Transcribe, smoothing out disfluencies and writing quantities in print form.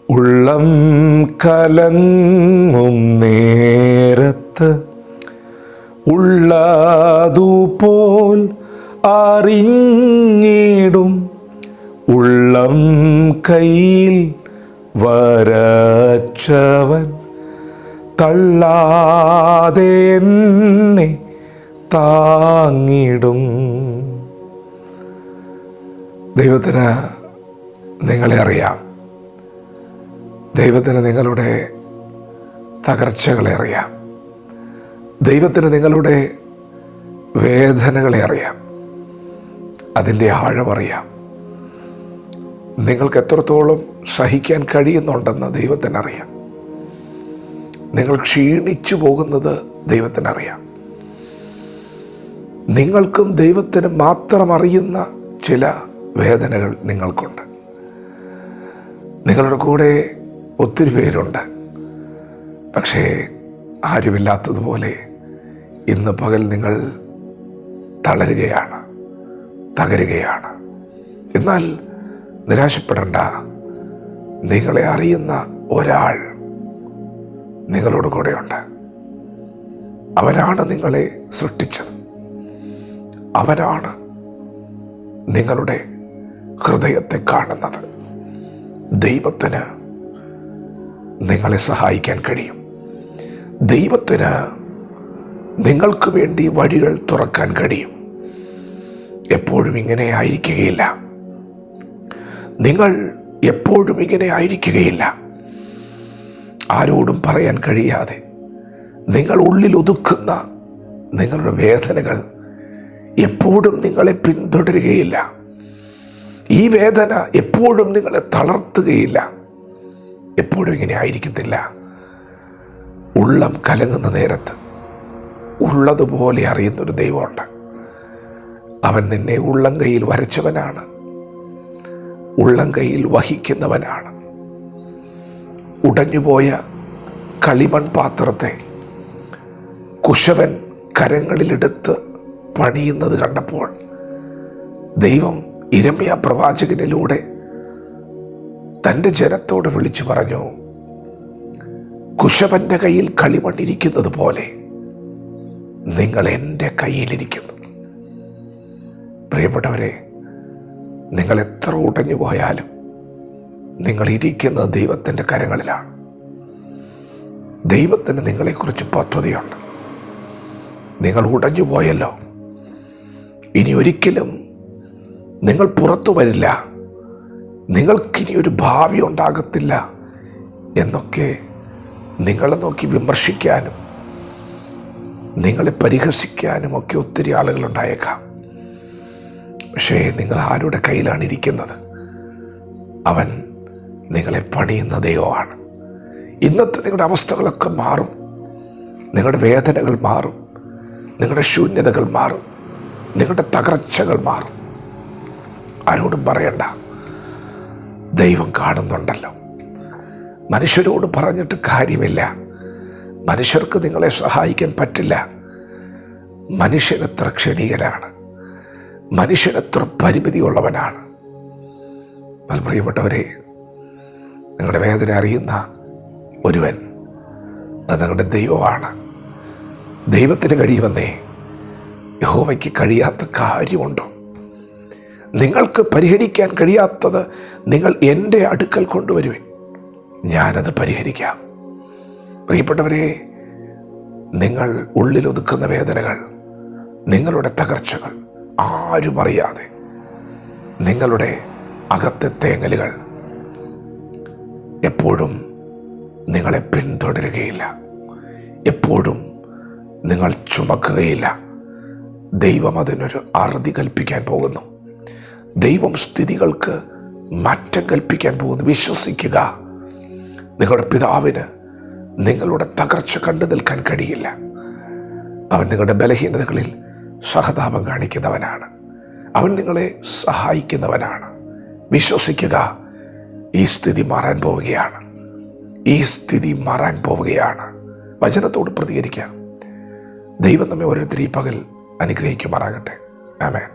ഉള്ളം കലങ്ങും നേരത്ത് ഉള്ളതുപോൽ അറിഞ്ഞിടും ഉള്ളം കയ്യിൽ വരച്ചവൻ തള്ളാതെ എന്നെ താങ്ങിടും. ദൈവത്തിന് നിങ്ങളെ അറിയാം. ദൈവത്തിന് നിങ്ങളുടെ തകർച്ചകളെ അറിയാം. ദൈവത്തിന് നിങ്ങളുടെ വേദനകളെ അറിയാം. അതിൻ്റെ ആഴമറിയാം. നിങ്ങൾക്ക് എത്രത്തോളം സഹിക്കാൻ കഴിയുന്നുണ്ടെന്ന് ദൈവത്തിനറിയാം. നിങ്ങൾ ക്ഷീണിച്ചു പോകുന്നത് ദൈവത്തിനറിയാം. നിങ്ങൾക്കും ദൈവത്തിന് മാത്രം അറിയുന്ന ചില വേദനകൾ നിങ്ങൾക്കുണ്ട്. നിങ്ങളുടെ കൂടെ ഒത്തിരി പേരുണ്ട്. പക്ഷേ ആരുമില്ലാത്തതുപോലെ ഇന്ന് പകൽ നിങ്ങൾ തളരുകയാണ്, തകരുകയാണ്. എന്നാൽ നിരാശപ്പെടേണ്ട. നിങ്ങളെ അറിയുന്ന ഒരാൾ നിങ്ങളോട് കൂടെയുണ്ട്. അവനാണ് നിങ്ങളെ സൃഷ്ടിച്ചത്. അവനാണ് നിങ്ങളുടെ ഹൃദയത്തെ കാണുന്നത്. ദൈവത്തിന് നിങ്ങളെ സഹായിക്കാൻ കഴിയും. ദൈവത്തിന് നിങ്ങൾക്ക് വേണ്ടി വഴികൾ തുറക്കാൻ കഴിയും. എപ്പോഴും ഇങ്ങനെ ആയിരിക്കുകയില്ല. നിങ്ങൾ എപ്പോഴും ഇങ്ങനെ ആയിരിക്കുകയില്ല. ആരോടും പറയാൻ കഴിയാതെ നിങ്ങൾ ഉള്ളിൽ ഒതുക്കുന്ന നിങ്ങളുടെ വേദനകൾ എപ്പോഴും നിങ്ങളെ പിന്തുടരുകയില്ല. ഈ വേദന എപ്പോഴും നിങ്ങളെ തളർത്തുകയില്ല. എപ്പോഴും ഇങ്ങനെ ആയിരിക്കത്തില്ല. ഉള്ളം കലങ്ങുന്ന നേരത്ത് ഉള്ളതുപോലെ അറിയുന്നൊരു ദൈവമുണ്ട്. അവൻ നിന്നെ ഉള്ളം കയ്യിൽ വരച്ചവനാണ്, ഉള്ളം കയ്യിൽ വഹിക്കുന്നവനാണ്. ഉടഞ്ഞുപോയ കളിമൺ പാത്രത്തെ കുശവൻ കരങ്ങളിലെടുത്ത് പണിയുന്നത് കണ്ടപ്പോൾ ദൈവം യിരെമ്യാ പ്രവാചകനിലൂടെ തൻ്റെ ജനത്തോട് വിളിച്ചു പറഞ്ഞു, കുശവൻ്റെ കയ്യിൽ കളിമൺ ഇരിക്കുന്നത് പോലെ നിങ്ങൾ എൻ്റെ കയ്യിലിരിക്കുന്നു. പ്രിയപ്പെട്ടവരെ, നിങ്ങൾ എത്ര ഉടഞ്ഞു പോയാലും നിങ്ങൾ ഇരിക്കുന്നത് ദൈവത്തിൻ്റെ കരങ്ങളിലാണ്. ദൈവത്തിന് നിങ്ങളെക്കുറിച്ച് പദ്ധതിയുണ്ട്. നിങ്ങൾ ഉടഞ്ഞു പോയല്ലോ, ഇനി ഒരിക്കലും നിങ്ങൾ പുറത്തു വരില്ല, നിങ്ങൾക്കിനി ഒരു ഭാവി ഉണ്ടാകത്തില്ല എന്നൊക്കെ നിങ്ങളെ നോക്കി വിമർശിക്കാനും നിങ്ങളെ പരിഹസിക്കാനും ഒക്കെ ഒത്തിരി ആളുകളുണ്ടായേക്കാം. പക്ഷേ നിങ്ങൾ ആരുടെ കയ്യിലാണ് ഇരിക്കുന്നത്? അവൻ നിങ്ങളെ പണിയുന്ന ദൈവമാണ്. ഇന്നത്തെ നിങ്ങളുടെ അവസ്ഥകളൊക്കെ മാറും. നിങ്ങളുടെ വേദനകൾ മാറും. നിങ്ങളുടെ ശൂന്യതകൾ മാറും. നിങ്ങളുടെ തകർച്ചകൾ മാറും. ആരോടും പറയണ്ട. ദൈവം കാണുന്നുണ്ടല്ലോ. മനുഷ്യരോട് പറഞ്ഞിട്ട് കാര്യമില്ല. മനുഷ്യർക്ക് നിങ്ങളെ സഹായിക്കാൻ പറ്റില്ല. മനുഷ്യനെത്ര ക്ഷണികനാണ്, മനുഷ്യനെത്ര പരിമിതിയുള്ളവനാണ്. എന്നാൽ പ്രിയപ്പെട്ടവരെ, നിങ്ങളുടെ വേദന അറിയുന്ന ഒരുവൻ, അത് നിങ്ങളുടെ ദൈവമാണ്. ദൈവത്തിന് കഴിയുമെന്നേ. യഹോവയ്ക്ക് കഴിയാത്ത കാര്യമുണ്ടോ? നിങ്ങൾക്ക് പരിഹരിക്കാൻ കഴിയാത്തത് നിങ്ങൾ എൻ്റെ അടുക്കൽ കൊണ്ടുവരുവിൻ, ഞാനത് പരിഹരിക്കാം. പ്രിയപ്പെട്ടവരെ, നിങ്ങൾ ഉള്ളിലൊതുക്കുന്ന വേദനകൾ, നിങ്ങളുടെ തകർച്ചകൾ ആരും അറിയാതെ, നിങ്ങളുടെ അകത്തെ തേങ്ങലുകൾ എപ്പോഴും നിങ്ങളെ പിന്തുടരുകയില്ല. എപ്പോഴും നിങ്ങൾ ചുമക്കുകയില്ല. ദൈവം അതിനൊരു അറുതി കൽപ്പിക്കാൻ പോകുന്നു. ദൈവം സ്ഥിതികൾക്ക് മാറ്റം കൽപ്പിക്കാൻ പോകുന്നു. വിശ്വസിക്കുക. നിങ്ങളുടെ പിതാവിന് നിങ്ങളുടെ തകർച്ച കണ്ടു നിൽക്കാൻ കഴിയില്ല. അവൻ നിങ്ങളുടെ ബലഹീനതകളിൽ സഹതാപം കാണിക്കുന്നവനാണ്. അവൻ നിങ്ങളെ സഹായിക്കുന്നവനാണ്. വിശ്വസിക്കുക. ഈ സ്ഥിതി മാറാൻ പോവുകയാണ്. ഈ സ്ഥിതി മാറാൻ പോവുകയാണ്. വചനത്തോട് പ്രതികരിക്കാം. ദൈവം നമ്മെ ഓരോരുത്തരും ഈ പകൽ അനുഗ്രഹിക്കുമാറാകട്ടെ. ആമേൻ.